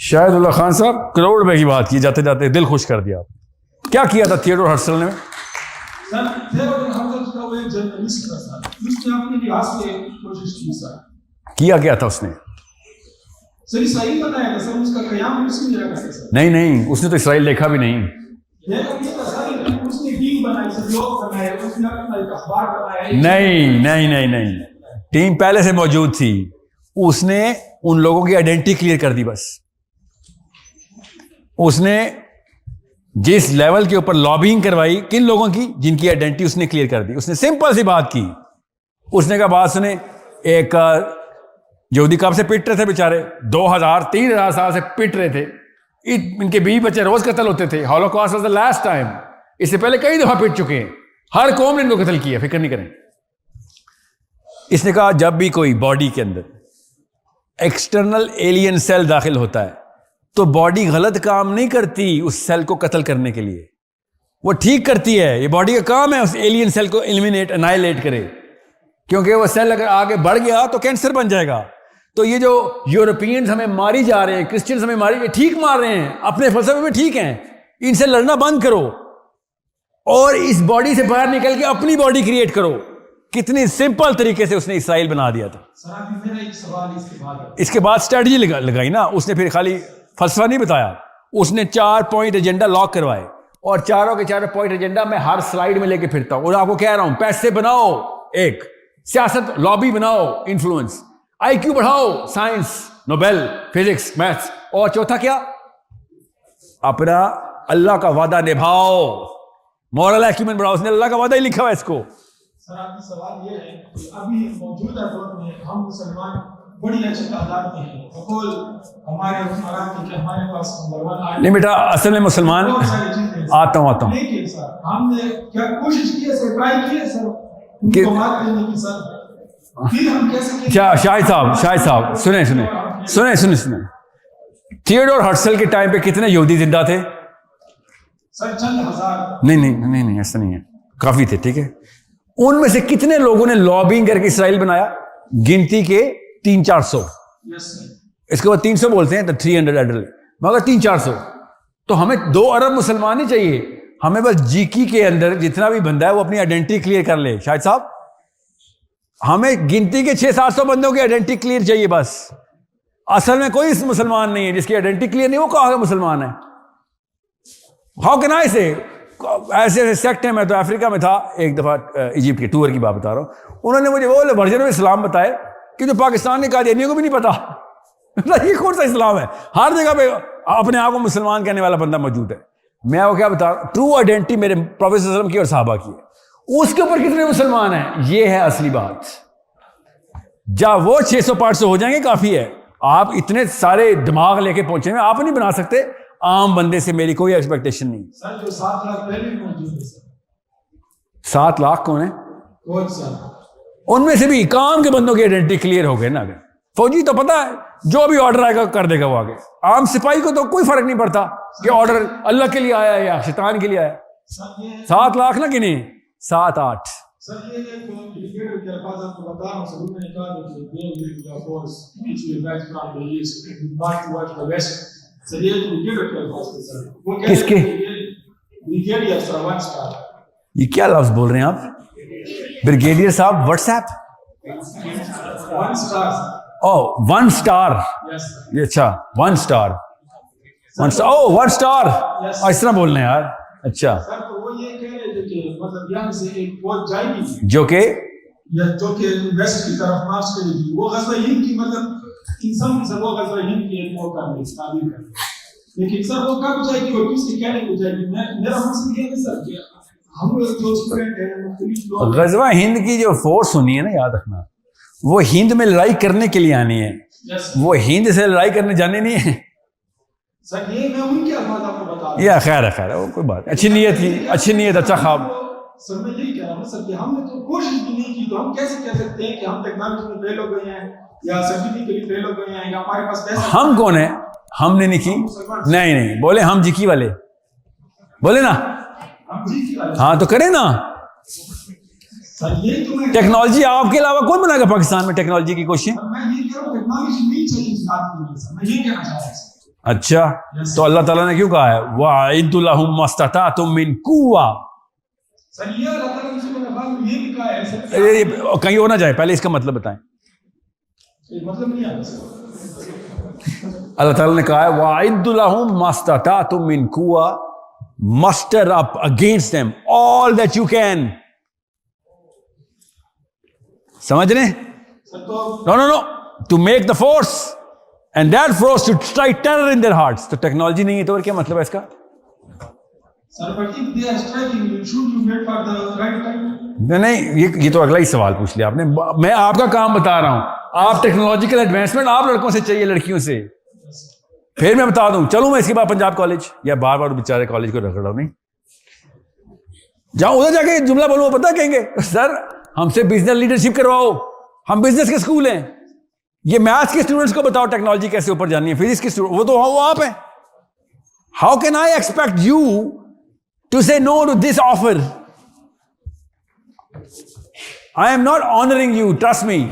شاہد اللہ خان صاحب کروڑ روپے کی بات کی، جاتے جاتے دل خوش کر دیا آپ. کیا کیا تھا تھیوڈور ہرٹزل نے؟ سر تھیوڈور ہرٹزل کا وہ ایک جرنلسٹ تھا سر، اس نے اپنے لحاظ سے کوشش کی سر. کیا تھا اس نے؟ سر اسرائیل بنایا تھا سر، اس کا قیام اس میں رکھا تھا سر. نہیں اس نے تو اسرائیل دیکھا بھی نہیں. اس نے ٹیم بنائی سر، لوگ بنائے، اس نے اپنا ایک اخبار بنایا. نہیں ٹیم پہلے سے موجود تھی. اس نے ان لوگوں کی آئیڈینٹی کلیئر کر دی. بس اس نے جس لیول کے اوپر لابینگ کروائی، کن لوگوں کی؟ جن کی آئیڈینٹی اس نے کلیئر کر دی. اس نے سمپل سی بات کی. اس نے کہا بات سنے، ایک یہودی کب سے پٹ رہے تھے بیچارے، 2000-3000 سال سے پٹ رہے تھے. ان کے بیوی بچے روز قتل ہوتے تھے. Holocaust was the last time. اس سے پہلے کئی دفعہ پٹ چکے ہیں. ہر قوم نے ان کو قتل کیا، فکر نہیں کریں. اس نے کہا جب بھی کوئی باڈی کے اندر ایکسٹرنل ایلین سیل داخل ہوتا ہے تو باڈی غلط کام نہیں کرتی اس سیل کو قتل کرنے کے لیے، وہ ٹھیک کرتی ہے. یہ باڈی کا کام ہے اس ایلین سیل کو انائلیٹ کرے، کیونکہ وہ سیل اگر آگے بڑھ گیا تو کینسر بن جائے گا. تو یہ جو یورپینز ہمیں ماری جا رہے ہیں، کرسچنز ہمیں ماری، یہ ٹھیک مار رہے ہیں، اپنے فلسفے میں ٹھیک ہیں. ان سے لڑنا بند کرو اور اس باڈی سے باہر نکل کے اپنی باڈی کریٹ کرو. کتنی سمپل طریقے سے اس نے اسرائیل بنا دیا تھا. اس کے بعد اسٹریٹجی لگائی نا. اس نے پھر خالی فلسفہ نہیں بتایا، اس نے 4 پوائنٹ ایجنڈا لاک کروائے، اور چاروں کے 4 پوائنٹ ایجنڈا میں ہر سلائیڈ میں لے کے پھرتا ہوں. اور آپ کو کہہ رہا ہوں پیسے بناؤ، ایک سیاست لابی بناؤ، انفلوئنس، آئی کیو بڑھاؤ، سائنس، نوبل، فزکس، میتھس، اور چوتھا کیا؟ اپنا اللہ کا وعدہ نبھاؤ، مورل ایکیومن بڑھاؤ. اس نے اللہ کا وعدہ ہی لکھا ہوا ہے اس کو. سر آپ کی سوال یہ ہے کہ ابھی موجودہ دور میں ہم مسلمان بڑی اچھی تعداد میں ہیں، بقول ہمارے حکمران کی کہ ہمارے پاس نمبر 1 آئے. نہیں بیٹا، اصل میں مسلمان آتا ہوں. لیکن سر ہم نے کیا کوشش کی ہے سر، ٹرائی کی ہے سر ان کو مات کرنے کی سر. پھر ہم کیسے شاہد صاحب سنیں. تھیوڈور ہرٹزل کے ٹائم پہ کتنے یہودی زندہ تھے؟ سر چند ہزار. نہیں ایسا نہیں ہے، کافی تھے. ٹھیک ہے، ان میں سے کتنے لوگوں نے لابینگ کر کے اسرائیل بنایا؟ گنتی کے 300-400. اس کے بعد 300 بولتے ہیں تو 300 ایڈل، مگر 300-400. تو ہمیں 2 ارب مسلمان ہی چاہیے. ہمیں بس جیکی کے اندر جتنا بھی بندہ ہے وہ اپنی آئیڈینٹی کلیئر کر لے. شاہد صاحب، ہمیں گنتی کے 600-700 بندوں کی آئیڈینٹی کلیئر چاہیے بس. اصل میں کوئی مسلمان نہیں ہے جس کی آئیڈینٹی کلیئر نہیں، وہ کہاں مسلمان ہے؟ ہاؤ کین آئی سے؟ ایسے سیکٹ ہیں. میں تو افریقہ میں تھا ایک دفعہ، ایجپٹ کے ٹور کی بات بتا رہا ہوں. انہوں نے مجھے وہ ورژن آف اسلام بتائے کہ جو پاکستان نے قادیانیوں کو بھی نہیں پتا. یہ کون سا اسلام ہے؟ ہر جگہ پہ اپنے آپ کو مسلمان کہنے والا بندہ موجود ہے. میں وہ کیا بتا رہا ہوں، ٹرو آئیڈینٹی میرے پروفیسر صلی اللہ علیہ وسلم کی اور صحابہ کی ہے. اس کے اوپر کتنے مسلمان ہیں، یہ ہے اصلی بات. جب وہ 600-500 ہو جائیں گے کافی ہے. آپ اتنے سارے دماغ لے کے پہنچے ہیں، آپ نہیں بنا سکتے. عام بندے سے میری کوئی ایکسپیکٹیشن نہیں. سر جو 7 لاکھ پہلے موجود ہے سر. 7 لاکھ کون ہیں؟ کون سا؟ ان میں سے بھی کام کے بندوں کی آئیڈینٹی کلیئر ہو گئے نا. اگر فوجی تو پتا ہے جو بھی آرڈر آئے گا کر دے گا وہ آگے. عام سپاہی کو تو کوئی فرق نہیں پڑتا کہ آرڈر اللہ کے لیے آیا یا شیطان کے لیے آیا. 7 لاکھ نہ گنے، 7-8. سر یہ ایک انڈیکیٹر کے الفاظ آپ کو بتا رہا ہوں. سر انہوں نے کہا کہ they will force which will back from the east not towards the west. سر یہ انڈیکیٹر کے الفاظ کے سر وہ کس کے؟ بریگیڈیئر سر 1 سٹار. یہ کیا لفظ بول رہے ہیں آپ؟ بریگیڈیئر صاحب واٹس ایپ 1 سٹار. او 1 سٹار. یہ اچھا 1 سٹار. 1 سٹار. او 1 سٹار. اس طرح بولنے ہیں یار. اچھا سر تو وہ یہ کہہ رہے تھے کہ مطلب یہاں سے ایک فوج جائے گی جو کہ ویسٹ کی طرف مارچ کرے گی. وہ غزوہ ہند کی مطلب انسان سے وہ غزوہ ہند کی ایک موقع میں تعبیر کرے. لیکن سر وہ کب جائے گی اور کس کے کہنے کو جائے گی؟ میرا مقصد یہ ہے سر کہ ہم جو اسٹوڈنٹ ہیں مختلف لوگ. غزوہ ہند کی جو فورس ہونی ہے نا، یاد رکھنا، وہ ہند میں لڑائی کرنے کے لیے آنی ہے. وہ ہند سے لڑائی کرنے جانے نہیں ہے. سر یہ میں ان کے الفاظ آپ کو بتا رہا ہوں. یہ خیر ہے وہ کوئی بات. اچھی نیت تھی، اچھی نیت، اچھا خواب. سر میں یہی کہہ رہا ہوں سر کہ ہم نے تو کوشش بھی نہیں کی، تو ہم کیسے کہہ سکتے ہیں کہ ہم ٹیکنالوجی میں فیل ہو گئے ہیں یا سرٹیفکیٹ فیل ہو گئے ہیں یا ہمارے پاس پیسہ. ہم کون ہیں؟ ہم نے نہیں کی. نہیں بولے ہم جکی والے بولے نا. ہاں تو کریں نا. ٹیکنالوجی آپ کے علاوہ کون بنائے گا پاکستان میں ٹیکنالوجی کی کوششیں؟ میں یہ کہہ رہا ہوں ٹیکنالوجی نہیں چاہیے اس بات کے لیے سر. میں یہ کہنا چاہ رہا ہوں. اچھا تو اللہ تعالیٰ نے کیوں کہا ہے وَأَعِدُّ لَهُم مَّا اسْتَطَعْتُم مِّن قُوَّةٍ؟ سر یہ اللہ تعالیٰ نے اسی میں بعد یہ بھی کہا ہے کہیں اور نہ جائے، پہلے اس کا مطلب بتائیں. مطلب نہیں آتا سر. اللہ تعالیٰ نے کہا ہے وَأَعِدُّ لَهُم مَّا اسْتَطَعْتُم مِّن قُوَّةٍ، muster up against them all that you can. سمجھ رہے ہیں؟ No, to make the force and that force to strike terror in their hearts. تو ٹیکنالوجی نہیں ہے تو اور کیا مطلب ہے اس کا؟ Sir, but if they are striking, should you wait for the right time? نہیں یہ تو اگلا ہی سوال پوچھ لیا آپ نے. میں آپ کا کام بتا رہا ہوں. آپ ٹیکنالوجیکل ایڈوانسمنٹ آپ لڑکوں سے چاہیے، لڑکیوں سے. پھر میں بتا دوں چلوں میں اس کے بعد پنجاب کالج یا بار بار بیچارے کالج کو رکھ رہا ہوں. نہیں جاؤں ادھر جا کے جملہ بولوں وہ پتہ کہیں گے سر ہم سے بزنس لیڈرشپ کرواؤ، ہم بزنس کے اسکول ہیں. یہ میتھس کے اسٹوڈنٹس کو بتاؤ ٹیکنالوجی کیسے اوپر جانی ہے، فزکس کے اسٹوڈنٹ وہ تو وہ آپ ہیں. How can I expect you to say no to this offer? I am not honouring you, trust me.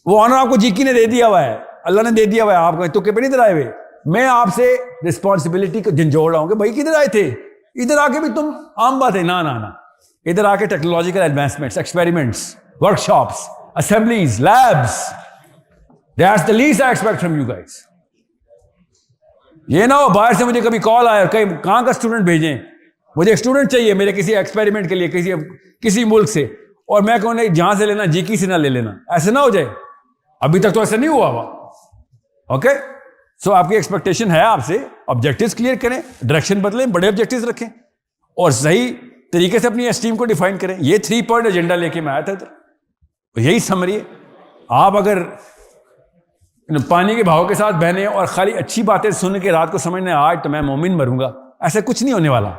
وہ آنر آپ کو جی کی نے دے دیا ہوا ہے، اللہ نے دے دیا ہوا ہے آپ کو، تو کہ پہ نہیں ادھر آئے ہوئے. میں آپ سے رسپانسبلٹی کو جھنجھوڑ رہا ہوں کہ بھائی کدھر آئے تھے، ادھر آ کے بھی تم عام بات ہے. نہ ادھر آ کے technological advancements, experiments, work shops, assemblies, labs. That's the least I expect from you guys. یہ نہ ہو باہر سے مجھے کبھی کال آیا کہاں کا اسٹوڈنٹ بھیجیں، مجھے ایک اسٹوڈنٹ چاہیے میرے کسی ایکسپیریمنٹ کے لیے کسی ملک سے، اور میں کہوں نہیں جہاں سے لینا جی کی سے نہ لے لینا. ایسے نہ ہو جائے. ابھی تک تو ایسا نہیں ہوا. اوکے سو آپ کی ایکسپیکٹیشن ہے آپ سے، آبجیکٹیوز کلیئر کریں، ڈائریکشن بدلیں، بڑے آبجیکٹیوز رکھیں اور صحیح طریقے سے اپنی اسٹیم کو ڈیفائن کریں. یہ 3 پوائنٹ ایجنڈا لے کے میں آیا تھا ادھر، یہی سمری ہے. آپ اگر پانی کے بہاؤ کے ساتھ بہنے اور خالی اچھی باتیں سن کے رات کو سمجھنے آج تو میں مومن مروں گا، ایسا کچھ نہیں ہونے والا.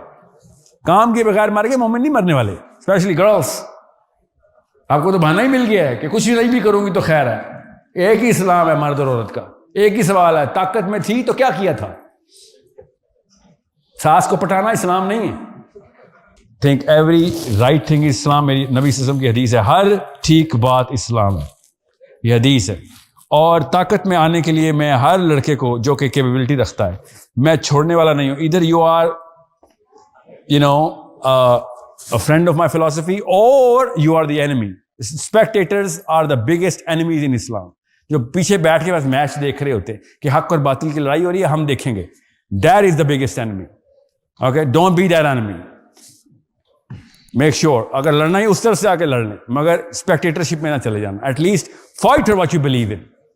کام کے بغیر مر کے مومن نہیں مرنے والے، اسپیشلی گرلس. آپ کو تو بہانہ ہی مل گیا ہے کہ کچھ نہیں بھی کروں گی تو خیر ہے. ایک ہی اسلام ہے مرد اور عورت کا، ایک ہی سوال ہے طاقت میں تھی تو کیا کیا تھا. ساس کو پٹانا اسلام نہیں ہے. Think every right thing is Islam. میری نبی صلی اللہ علیہ وسلم کی حدیث ہے ہر ٹھیک بات اسلام ہے، یہ حدیث ہے. اور طاقت میں آنے کے لیے میں ہر لڑکے کو جو کہ کیپیبلٹی رکھتا ہے میں چھوڑنے والا نہیں ہوں. ادھر you are a friend of my philosophy or you are the enemy. Spectators are the biggest enemies in Islam. جو پیچھے بیٹھ کے بس میچ دیکھ رہے ہوتے کہ حق اور باطل کی لڑائی ہو رہی ہے ہم دیکھیں گے. That is the biggest enemy. Okay, don't be that enemy. Make sure اگر لڑنا ہی اس طرح سے آ کے لڑ لیں مگر اسپیکٹیٹرشپ میں نہ چلے جانا. At least fight for what you believe in.